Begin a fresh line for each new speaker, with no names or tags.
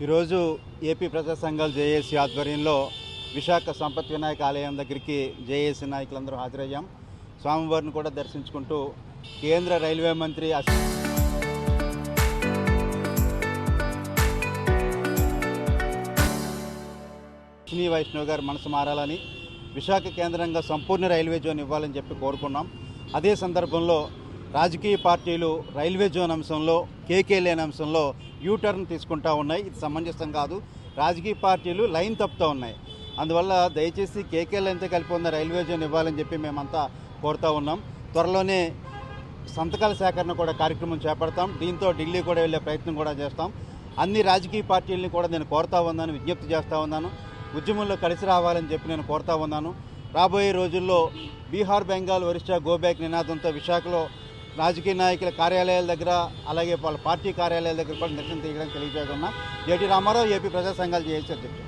ఈరోజు ఏపీ ప్రజా సంఘాలు జేఏసీ ఆధ్వర్యంలో విశాఖ సంపత్ వినాయక ఆలయం దగ్గరికి జేఏసీ నాయకులందరూ హాజరయ్యాం. స్వామివారిని కూడా దర్శించుకుంటూ కేంద్ర రైల్వే మంత్రి అశ్విని వైష్ణవ్ గారు మనసు మారాలని, విశాఖ కేంద్రంగా సంపూర్ణ రైల్వే జోన్ ఇవ్వాలని చెప్పి కోరుకున్నాం. అదే సందర్భంలో రాజకీయ పార్టీలు రైల్వే జోన్ అంశంలో, కేకే లేని అంశంలో యూటర్న్ తీసుకుంటా ఉన్నాయి. ఇది సమంజసం కాదు. రాజకీయ పార్టీలు లైన్ తప్పుతూ ఉన్నాయి. అందువల్ల దయచేసి కేకే లైన్తో కలిపి ఉన్న రైల్వే జోన్ ఇవ్వాలని చెప్పి మేమంతా కోరుతూ ఉన్నాం. త్వరలోనే సంతకాల సేకరణ కూడా కార్యక్రమం చేపడతాం. దీంతో ఢిల్లీ కూడా వెళ్ళే ప్రయత్నం కూడా చేస్తాం. అన్ని రాజకీయ పార్టీలని కూడా నేను కోరుతా ఉన్నాను, విజ్ఞప్తి చేస్తూ ఉన్నాను. ఉద్యమంలో కలిసి రావాలని చెప్పి నేను కోరుతా ఉన్నాను. రాబోయే రోజుల్లో బీహార్, బెంగాల్, ఒరిస్సా గో బ్యాక్ నినాదంతో విశాఖలో రాజకీయ నాయకుల కార్యాలయాల దగ్గర, అలాగే వాళ్ళ పార్టీ కార్యాలయాల దగ్గర కూడా నిరసన తీయడానికి తెలియజేస్తున్నా. జేటీ రామారావు, ఏపీ ప్రజా సంఘాలు జేఏసీ అధ్యక్షుడు.